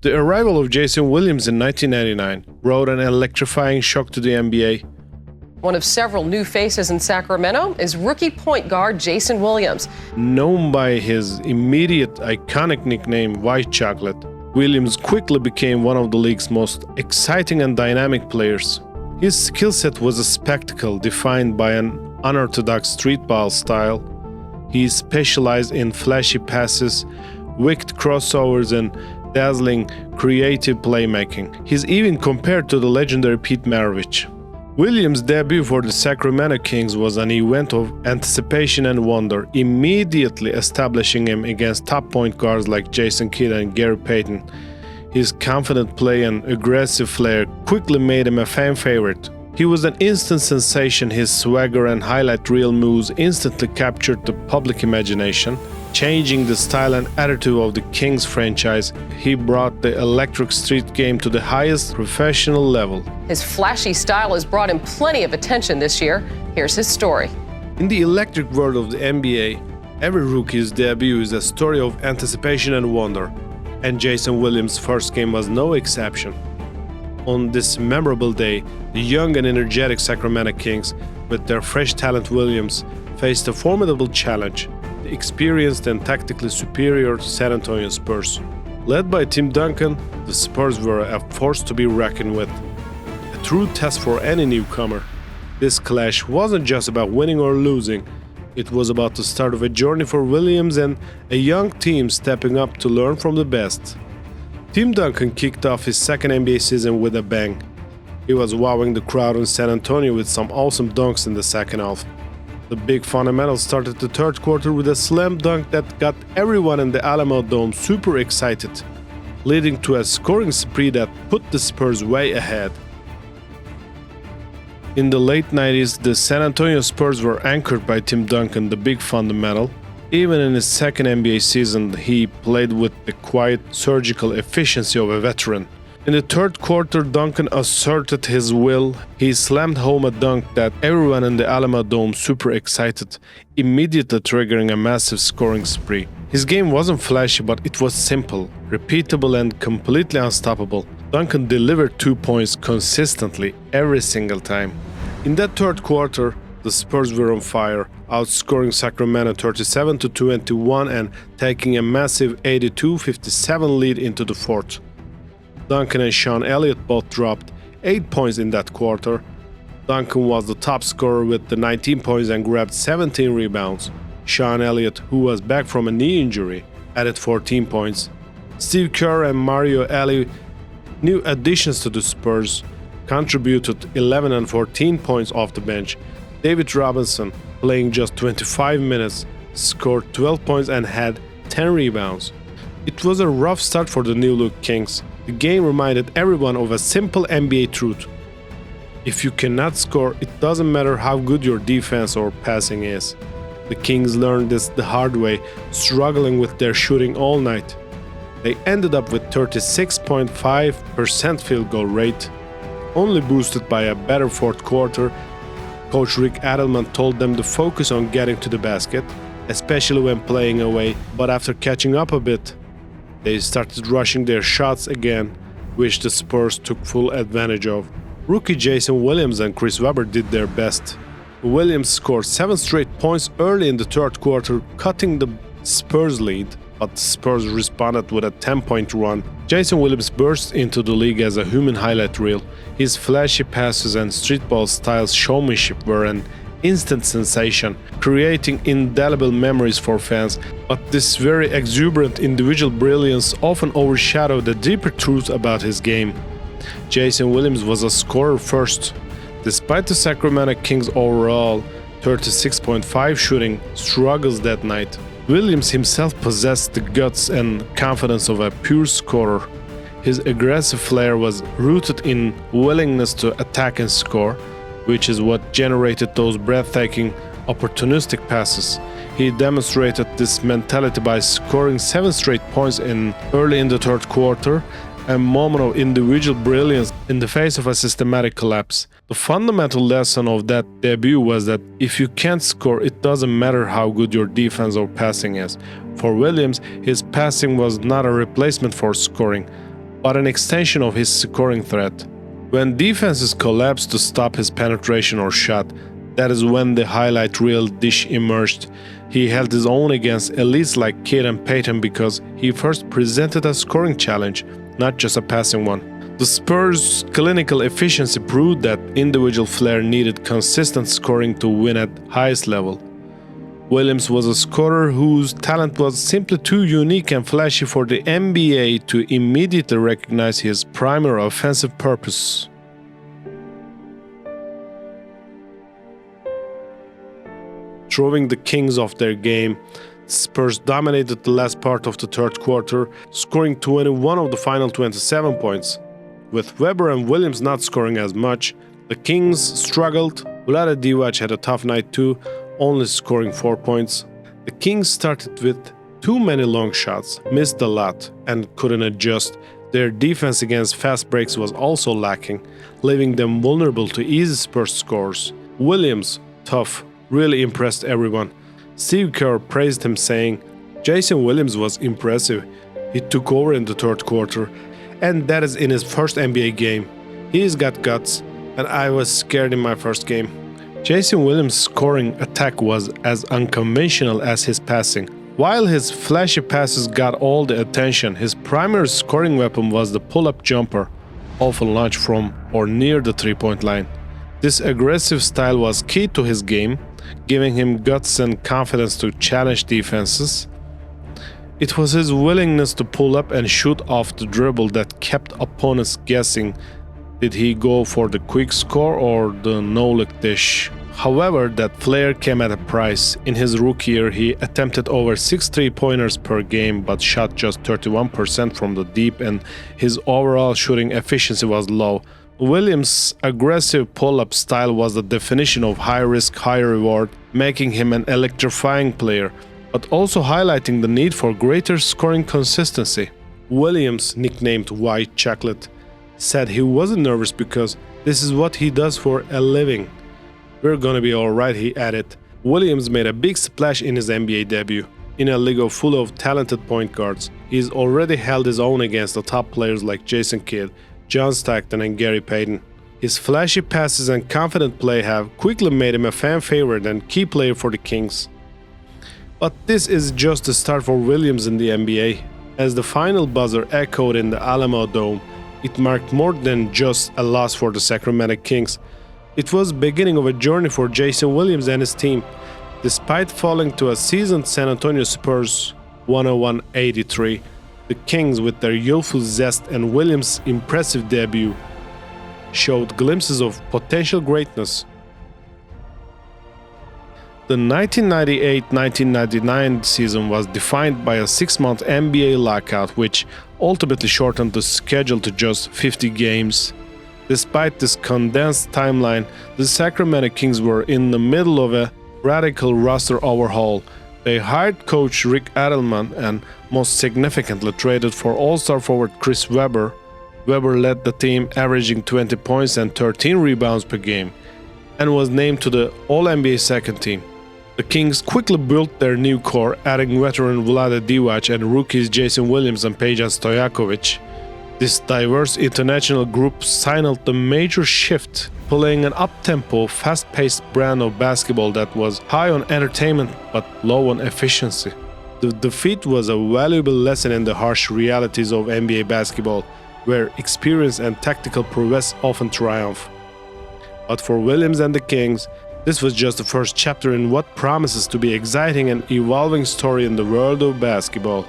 The arrival of Jason Williams in 1999 brought an electrifying shock to the NBA. One of several new faces in Sacramento is rookie point guard Jason Williams. Known by his immediate iconic nickname White Chocolate, Williams quickly became one of the league's most exciting and dynamic players. His skill set was a spectacle defined by an unorthodox street ball style. He specialized in flashy passes, wicked crossovers, and dazzling creative playmaking. He's even compared to the legendary Pete Maravich. Williams' debut for the Sacramento Kings was an event of anticipation and wonder, immediately establishing him against top point guards like Jason Kidd and Gary Payton. His confident play and aggressive flair quickly made him a fan favorite. He was an instant sensation. His swagger and highlight reel moves instantly captured the public imagination, changing the style and attitude of the Kings franchise. He brought the electric street game to the highest professional level. His flashy style has brought him plenty of attention this year. Here's his story. In the electric world of the NBA, every rookie's debut is a story of anticipation and wonder, and Jason Williams' first game was no exception. On this memorable day, the young and energetic Sacramento Kings, with their fresh talent Williams, faced a formidable challenge: the experienced and tactically superior San Antonio Spurs. Led by Tim Duncan, the Spurs were a force to be reckoned with, a true test for any newcomer. This clash wasn't just about winning or losing, it was about the start of a journey for Williams and a young team stepping up to learn from the best. Tim Duncan kicked off his second NBA season with a bang. He was wowing the crowd in San Antonio with some awesome dunks in the second half. The big fundamentals started the third quarter with a slam dunk that got everyone in the Alamo Dome super excited, leading to a scoring spree that put the Spurs way ahead. In the late 90s, the San Antonio Spurs were anchored by Tim Duncan, the big fundamental. Even in his second NBA season, he played with the quiet, surgical efficiency of a veteran. In the third quarter, Duncan asserted his will. He slammed home a dunk that everyone in the Alamo Dome super excited, immediately triggering a massive scoring spree. His game wasn't flashy, but it was simple, repeatable, and completely unstoppable. Duncan delivered 2 points consistently every single time. In that third quarter, the Spurs were on fire, outscoring Sacramento 37-21 and taking a massive 82-57 lead into the fourth. Duncan and Sean Elliott both dropped 8 points in that quarter. Duncan was the top scorer with the 19 points and grabbed 17 rebounds. Sean Elliott, who was back from a knee injury, added 14 points. Steve Kerr and Mario Elie, new additions to the Spurs, contributed 11 and 14 points off the bench. David Robinson, playing just 25 minutes, scored 12 points and had 10 rebounds. It was a rough start for the new-look Kings. The game reminded everyone of a simple NBA truth: if you cannot score, it doesn't matter how good your defense or passing is. The Kings learned this the hard way, struggling with their shooting all night. They ended up with 36.5% field goal rate, only boosted by a better fourth quarter. Coach Rick Adelman told them to focus on getting to the basket, especially when playing away, but after catching up a bit, they started rushing their shots again, which the Spurs took full advantage of. Rookie Jason Williams and Chris Webber did their best. Williams scored 7 straight points early in the third quarter, cutting the Spurs lead, but the Spurs responded with a 10-point run. Jason Williams burst into the league as a human highlight reel. His flashy passes and streetball style showmanship were an instant sensation, creating indelible memories for fans. But this very exuberant individual brilliance often overshadowed the deeper truth about his game. Jason Williams was a scorer first. Despite the Sacramento Kings' overall 36.5 shooting struggles that night, Williams himself possessed the guts and confidence of a pure scorer. His aggressive flair was rooted in willingness to attack and score, which is what generated those breathtaking, opportunistic passes. He demonstrated this mentality by scoring 7 straight points early in the third quarter, a moment of individual brilliance in the face of a systematic collapse. The fundamental lesson of that debut was that if you can't score, it doesn't matter how good your defense or passing is. For Williams, his passing was not a replacement for scoring, but an extension of his scoring threat. When defenses collapsed to stop his penetration or shot, that is when the highlight reel dish emerged. He held his own against elites like Kidd and Payton because he first presented a scoring challenge, not just a passing one. The Spurs' clinical efficiency proved that individual flair needed consistent scoring to win at highest level. Williams was a scorer whose talent was simply too unique and flashy for the NBA to immediately recognize his primary offensive purpose. Throwing the Kings off their game, the Spurs dominated the last part of the third quarter, scoring 21 of the final 27 points. With Webber and Williams not scoring as much, the Kings struggled. Vlade Divac had a tough night too, only scoring 4 points. The Kings started with too many long shots, missed a lot, and couldn't adjust. Their defense against fast breaks was also lacking, leaving them vulnerable to easy Spurs scores. Williams, tough, really impressed everyone. Steve Kerr praised him, saying, "Jason Williams was impressive. He took over in the third quarter, and that is in his first NBA game. He's got guts, and I was scared in my first game." Jason Williams' scoring attack was as unconventional as his passing. While his flashy passes got all the attention, his primary scoring weapon was the pull-up jumper, often launched from or near the three-point line. This aggressive style was key to his game, giving him guts and confidence to challenge defenses. It was his willingness to pull up and shoot off the dribble that kept opponents guessing. Did he go for the quick score or the no-look dish? However, that flair came at a price. In his rookie year, he attempted over 6 three-pointers per game but shot just 31% from the deep, and his overall shooting efficiency was low. Williams' aggressive pull-up style was the definition of high risk, high reward, making him an electrifying player, but also highlighting the need for greater scoring consistency. Williams, nicknamed White Chocolate, said he wasn't nervous because this is what he does for a living. "We're gonna be alright," he added. Williams made a big splash in his NBA debut. In a league full of talented point guards, he's already held his own against the top players like Jason Kidd, John Stockton, and Gary Payton. His flashy passes and confident play have quickly made him a fan favorite and key player for the Kings. But this is just the start for Williams in the NBA. As the final buzzer echoed in the Alamo Dome, it marked more than just a loss for the Sacramento Kings. It was the beginning of a journey for Jason Williams and his team. Despite falling to a seasoned San Antonio Spurs 101-83, the Kings, with their youthful zest and Williams' impressive debut, showed glimpses of potential greatness. The 1998-1999 season was defined by a 6-month NBA lockout, which ultimately shortened the schedule to just 50 games. Despite this condensed timeline, the Sacramento Kings were in the middle of a radical roster overhaul. They hired coach Rick Adelman and, most significantly, traded for All-Star forward Chris Webber. Webber led the team, averaging 20 points and 13 rebounds per game, and was named to the All-NBA second team. The Kings quickly built their new core, adding veteran Vlade Divac and rookies Jason Williams and Peja Stojakovic. This diverse international group signaled the major shift, playing an up-tempo, fast-paced brand of basketball that was high on entertainment but low on efficiency. The defeat was a valuable lesson in the harsh realities of NBA basketball, where experience and tactical prowess often triumph. But for Williams and the Kings, this was just the first chapter in what promises to be an exciting and evolving story in the world of basketball.